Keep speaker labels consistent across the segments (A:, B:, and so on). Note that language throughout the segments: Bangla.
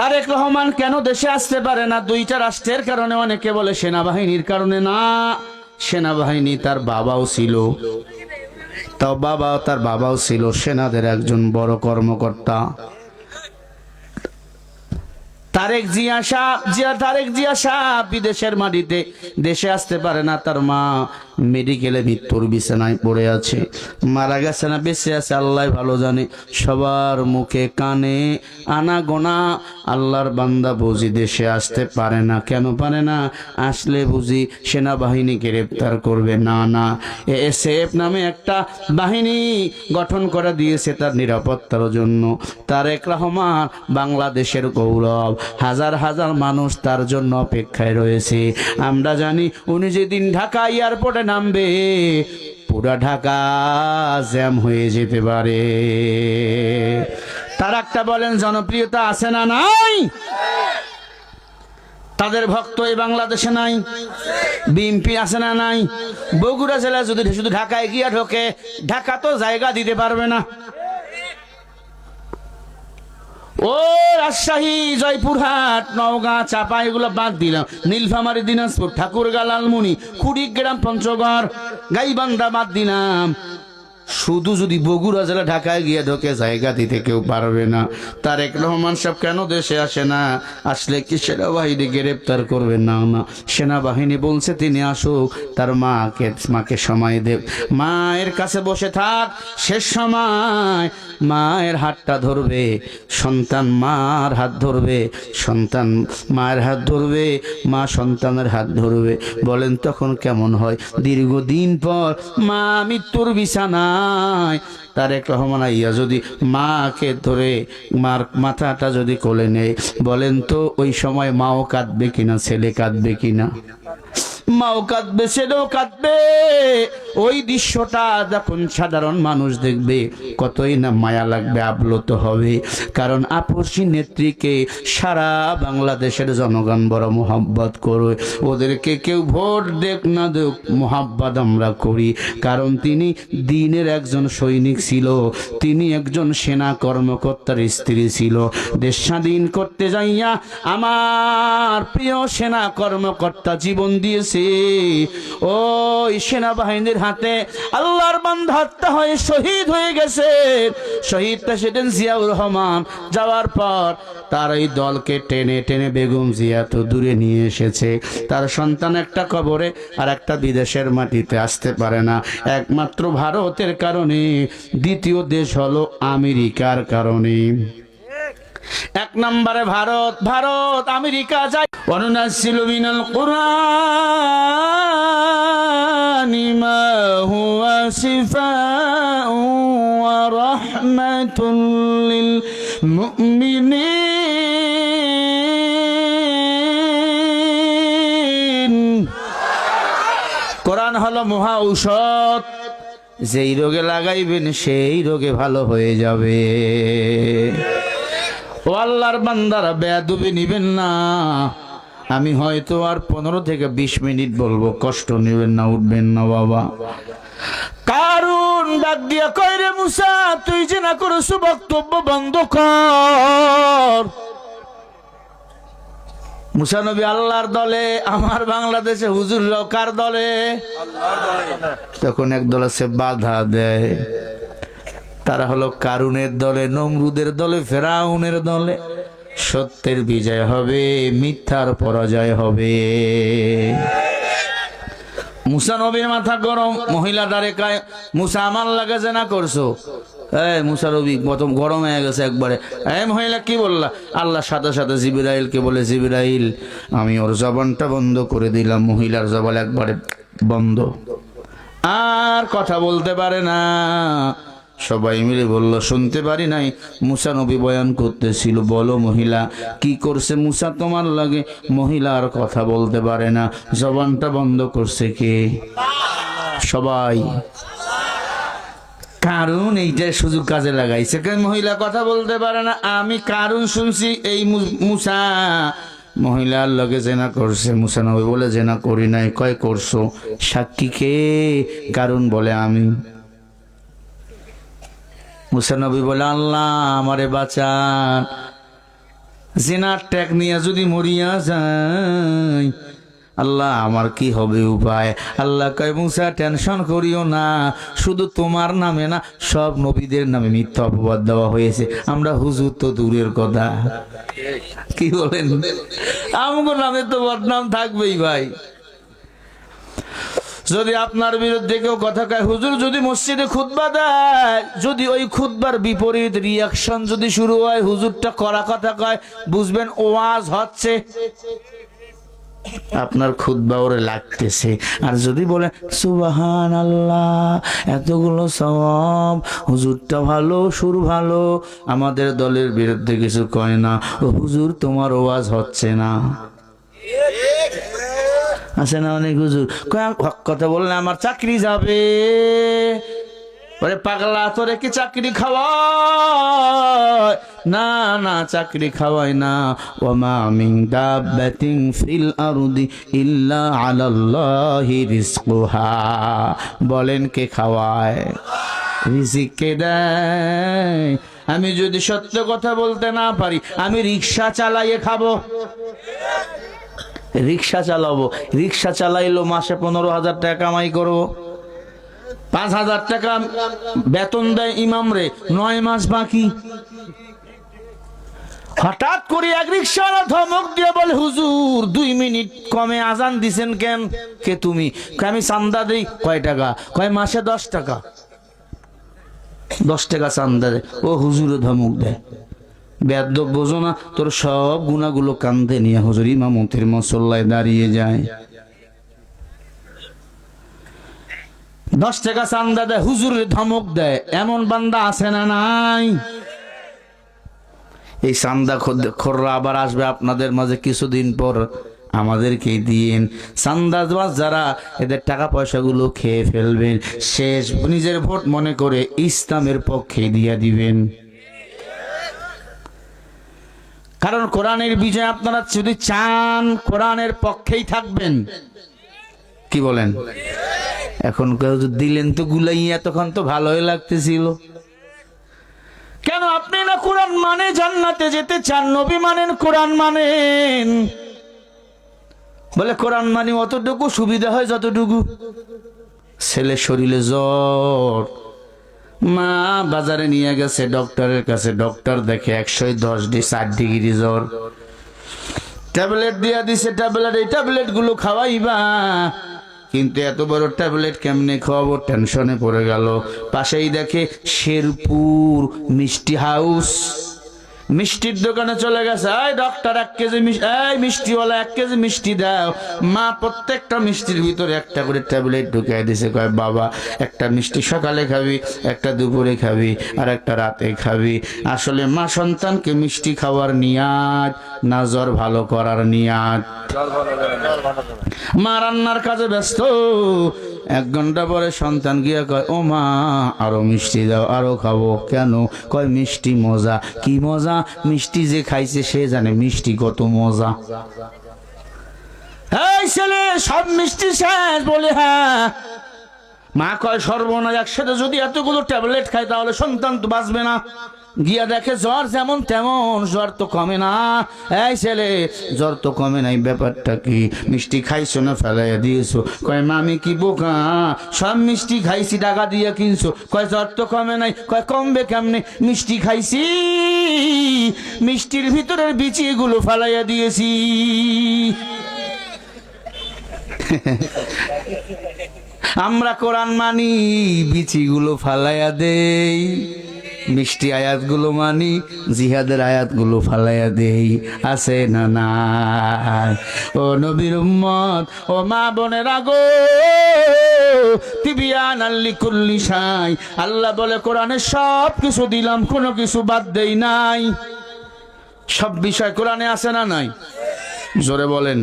A: তারেক রহমান কেন দেশে আসতে পারে না? দুইটা রাষ্ট্রের কারণে। অনেকে বলে সেনাবাহিনীর কারণে। না, সেনাবাহিনী তার বাবাও ছিল, তার বাবাও ছিল সেনাদের একজন বড় কর্মকর্তা। তারেক জিয়া সাহেব বিদেশের মাটিতে দেশে আসতে পারে না। তার মা মেডিকেলে মৃত্যুর বিছানায় পড়ে আছে। মারা গেছে না বেঁচে আছে আল্লাহ ভালো জানে। সবার মুখে কানে আনা গোনা আল্লাহর বান্দা বুঝি দেশে আসতে পারে না। কেন পারে না? আসলে বুঝি সেনাবাহিনী গ্রেপ্তার করবে। না, এসএফ নামে একটা বাহিনী গঠন করে দিয়েছে তার নিরাপত্তার জন্য। তারেক রহমান বাংলাদেশের গৌরব। হাজার হাজার মানুষ তার জন্য অপেক্ষায় রয়েছে। আমরা জানি উনি যেদিন ঢাকা এয়ারপোর্টে নামবে পুরা ঢাকা জ্যাম হয়ে যেতে পারে। তার একটা বলেন জনপ্রিয়তা আছে না নাই? তাদের ভক্ত এই বাংলাদেশে নাই? বিএনপি আছে না নাই? বগুড়া জেলা যদি শুধু ঢাকায় গিয়া ঢোকে, ঢাকা তো জায়গা দিতে পারবে না। ও রাজশাহী, জয়পুরহাট, নওগাঁ, চাপা এগুলো বাদ দিলাম। নীলফামারী, দিনাজপুর, ঠাকুরগাঁ, লালমনি, কুড়িগ্রাম, পঞ্চগড়, গাইবান্ধা বাদ দিলাম। শুধু যদি বগুড়া জেলা ঢাকায় গিয়ে ঢোকে জায়গা দিতে কেউ পারবে না। তারেক রহমান সাহেব কেন দেশে আসে না? আসলে কি সেনাবাহিনী গ্রেপ্তার করবে? না, সেনাবাহিনী বলছে তিনি আসুক, তার মাকে সময় দেব, মায়ের কাছে বসে থাক। শেষ সময় মায়ের হাতটা ধরবে, সন্তান মার হাত ধরবে, সন্তান মায়ের হাত ধরবে, মা সন্তানের হাত ধরবে। বলেন তখন কেমন হয়? দীর্ঘদিন পর মা মৃত্যুর বিছানায়, তারেক রহমান আইয়া যদি মাকে ধরে মার মাথাটা যদি কোলে নেয়, বলেন তো ওই সময় মাও কাঁদবে কিনা, ছেলে কাঁদবে কিনা? মাও কাঁদবে, ছেলেও কাঁদবে। ওই দৃশ্যটা যখন সাধারণ মানুষ দেখবে কতই না মায়া লাগবে, আপ্লুত হবে। কারণ আপসী নেত্রীকে সারা বাংলাদেশের জনগণ বড় মোহাব্বত করে। ওদেরকে কেউ ভোট দেখ না দেখ, মোহাব্বত আমরা করি। কারণ তিনি দিনের একজন সৈনিক ছিল, তিনি একজন সেনা কর্মকর্তার স্ত্রী ছিল। দেশ স্বাধীন করতে যাইয়া আমার প্রিয় সেনা কর্মকর্তা জীবন দিয়েছে। ওই সেনাবাহিনীর হাতে আল্লাহর বান্দা হত্যা হয়ে শহীদ হয়ে গেছে। শহীদ প্রেসিডেন্ট জিয়াউর রহমান যাওয়ার পর তার এই দলকে টেনে টেনে বেগম জিয়া তো দূরে নিয়ে এসেছে। তার সন্তান একটা কবরে আর একটা বিদেশের মাটিতে আসতে পারে না, একমাত্র ভারতের কারণে। দ্বিতীয় দেশ হলো আমেরিকার কারণে। এক নম্বরে ভারত আমেরিকা যায়। ওয়ানুনাজ্জিলু মিনাল কুরআনি মা হুয়া শিফাউ ওয়া রাহমাতুল লিল মুমিনিন। কোরআন হলো মহা ঔষধ, যেই রোগে লাগাইবেন সেই রোগে ভালো হয়ে যাবে। ও আল্লাহর বান্দারা, বেয়াদবি নিবেন না। আমি হয়তো আর 15 থেকে 20 মিনিট বলবো, কষ্ট নেবেন না, উঠবেন না বাবা। কারণ ডাক দিয়া কয়, রে মুসা, তুই যে না করছো বক্তব্য বন্ধ কর। মুসা নবী আল্লাহর দলে, আমার বাংলাদেশে হুজুররাও কার দলে? তখন একদল আছে বাধা দেয়, তারা হলো কারুনের দলে, নমরুদের দলে, ফেরাউনের দলে। সত্যের বিজয় হবে, মিথ্যার পরাজয় হবে। মুসা নবীর মাথা গরম, মহিলা দাঁড়ে কায়, মুসা আমার লাগে যে না করছো। মুসা নবী প্রথম গরম হয়ে গেছে একবারে। মহিলা কি বললা? আল্লাহ সাথে সাথে জিবরাইলকে বলে, জিবরাইল আমি ওর জবানটা বন্ধ করে দিলাম। মহিলার জবান একবারে বন্ধ, আর কথা বলতে পারে না। সবাই মিলে বলল, শুনতে পারি নাই। মুসা নবী বয়ান করতেছিল, বলো মহিলা কি করছে মুসা তোমার লাগে? মহিলা আর কথা বলতে পারে না, জবানটা বন্ধ করছে কে? সবাই। কারণ এইটা সুযোগ কাজে লাগাইছে। মহিলা কথা বলতে পারে না, আমি কারণ শুনছি এই মুসা মহিলার লগে জেনা করছে। মুসা নবী বলে, জেনা করি নাই। কয় করছো? সাক্ষী কে? কারণ বলে আমি। মুসা নবী বলে, আল্লাহ আমারে বাঁচান। জিনার ট্যাগ নিয়ে যদি মরিয়া যায়, আল্লাহ আমার কি হবে উপায়? আল্লাহ কয় মুসা টেনশন করিও না, শুধু তোমার নামে না সব নবীদের নামে মিথ্যা অপবাদ দেওয়া হয়েছে। আমরা হুজুর তো দূরের কথা, কি বলেন, আমগো নামে তো বদনাম থাকবেই ভাই। যদি আপনার বিরুদ্ধে কেউ কথা কয়, হুজুর যদি মসজিদে খুতবা দেয়, যদি ওই খুতবার বিপরীত রিয়াকশন যদি শুরু হয়, হুজুরটা করা কথা কয়, বুঝবেন ওয়াজ হচ্ছে, আপনার খুতবা ওরে লাগতেছে। আর যদি বলে সুবহানাল্লাহ, এতগুলো সওয়াব, হুজুরটা ভালো, সুর ভালো, আমাদের দলের বিরুদ্ধে কিছু কয় না, ও হুজুর তোমার ওয়াজ হচ্ছে না। আছে না অনেক হুজুর হক কথা বললে আমার চাকরি যাবে। ওরে পাগলা, তোরে কি চাকরি খাওয়ায়? না না, চাকরি খাওয়ায় না। ওয়ামা মিন দাব্বাতিন ফিল আরদি ইল্লা আলাল্লাহি রিজকুহা। বলেন কে খাওয়ায়? রিজিক কে দেয়? আমি যদি সত্য কথা বলতে না পারি, আমি রিক্সা চালাইয়ে খাবো, রিক্সা চালাবো, রিক্সা চালাইলো মাসে 15,000 টাকা কামাই করবো, 5,000 টাকা বেতন দেয় ইমাম রে, 9 মাস বাকি। হঠাৎ করে এক রিক্সাওয়ালা ধমক দিয়ে বলে, হুজুর 2 মিনিট কমে আজান দিছেন কেন? কে তুমি? আমি চান্দা দিই। কয় টাকা? কয় মাসে 10 টাকা। 10 টাকা চান্দা দেয়। ও হুজুরে ধমক দেয়, বেদ্য বোঝো না, তোর সব গুণাগুলো কান্দে নিয়ে হুজুর ইমামতির মুসল্লায় দাঁড়িয়ে যায়। 10 টাকা চান্দা দেয়, হুজুরের ধমক দেয়। এমন বান্দা আছে না নাই? এই চান্দা খোররা আবার আসবে আপনাদের মাঝে কিছুদিন পর, আমাদেরকে দিয়েন। চান্দাবাজ যারা, এদের টাকা পয়সাগুলো খেয়ে ফেলবেন, শেষ নিজের ভোট মনে করে ইসলামের পক্ষে দিয়ে দিবেন। কারণ কোরআনের বিজয় আপনারা যদি চান, কোরআনের পক্ষেই থাকবেন। কি বলেন? এখন কেউ দিলেন তো গুলাইয়া, তখন তো ভালোই লাগতেছিল। কেন আপনি না কোরআন মানে জান্নাতে যেতে চান, নবী মানেন, কোরআন মানেন, বলে কোরআন মানি অতটুকু সুবিধা হয় যতটুকু। ছেলে শরীরে জ্বর, মা বাজারে নিয়ে গেছে ডক্টরের কাছে, ডক্টর দেখে 110 ডিগ্রি জ্বর, ট্যাবলেট দিয়া দিছে, ট্যাবলেট, এই ট্যাবলেট গুলো খাওয়াইবা, কিন্তু এত বড় ট্যাবলেট কেমনে খাওয়াবো, টেনশনে পড়ে গেল। পাশেই দেখে শেরপুর মিষ্টি হাউস, মিষ্টির দোকানে চলে গেছে। এই ডক্টর 1 কেজি এই মিষ্টিওয়ালা 1 কেজি মিষ্টি দাও। মা প্রত্যেকটা মিষ্টির ভিতরে একটা করে ট্যাবলেট ঢুকিয়ে দিছে। কয় বাবা, একটা মিষ্টি সকালে খাবি, একটা দুপুরে খাবি, আর একটা রাতে খাবি। আসলে মা সন্তানকে মিষ্টি খাওয়ার নিয়াত না জ্বর ভালো করার নিয়াত? মা রান্নার কাজে ব্যস্ত। 1 ঘন্টা পরে সন্তান গিয়া কয়, ও মা আরো মিষ্টি দাও, আরো খাবো। কেন? কয় মিষ্টি মজা। কি মজা? মিষ্টি যে খাইছে সে জানে মিষ্টি কত মজা। এই ছেলে সব মিষ্টি শেষ? বলে হ্যাঁ। মা কয় সর্বনাশ, একসাথে যদি এতগুলো ট্যাবলেট খায় তাহলে সন্তান তো বাঁচবে না। গিয়া দেখে জ্বর যেমন তেমন, জ্বর তো কমে না। এই ছেলে জ্বর তো কমে নাই, ব্যাপারটা কি? মিষ্টি খাইছো না ফেলাইয়া দিয়েছো? কয় মা আমি কি বোকা, সব মিষ্টি খাইছি, টাকা দিয়ে কিনছো। কয় জ্বর তো কমে নাই। কয় কমবে কেমনে? মিষ্টি খাইছি, মিষ্টির ভিতরের বিচিগুলো ফেলাইয়া দিয়েছি। আমরা কোরআন মানি, বিচিগুলো ফালাইয়া দেই, মিষ্টি আয়াতগুলো মানি, জিহাদের আয়াতগুলো ফালাইয়া দেই। আছে না নাই? ও নবীর উম্মত, ও মা বোনেরা গো, তিবিয়ানাল লিকুল্লি শাই, আল্লাহ বলে কোরআনে সব কিছু দিলাম, কোনো কিছু বাদ দেই নাই। সব বিষয় কোরআনে আছে না নাই? জোরে বলেন।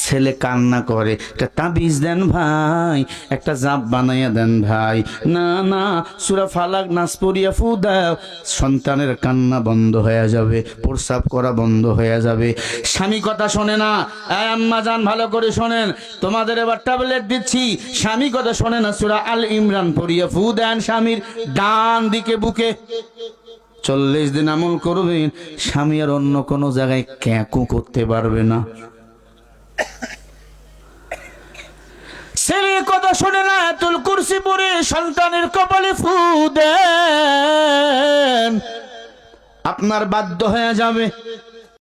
A: ছেলে কান্না করে, একটা তাবিজ দেন ভাই, একটা জাপ বানাইয়া দেন ভাই। না না, সূরা ফালাক নাস পড়িয়া ফু দাও, সন্তানের কান্না বন্ধ হয়ে যাবে, প্রস্রাব করা বন্ধ হয়ে যাবে। স্বামী কথা শোনে না। এই আম্মা জান ভালো করে শোনেন, তোমাদের এবার ট্যাবলেট দিচ্ছি, স্বামী কথা শোনে না। সূরা আল ইমরান পড়িয়া ফু দেন স্বামীর ডান দিকে বুকে, 40 দিন আমল করবেন, স্বামী আর অন্য কোনো জায়গায় ক্যাকু করতে পারবে না। ছেলে কথা শোনে না, আয়াতুল কুরসি পড়ে সন্তানের কপালে ফু দেন, আপনার বাধ্য হয়ে যাবে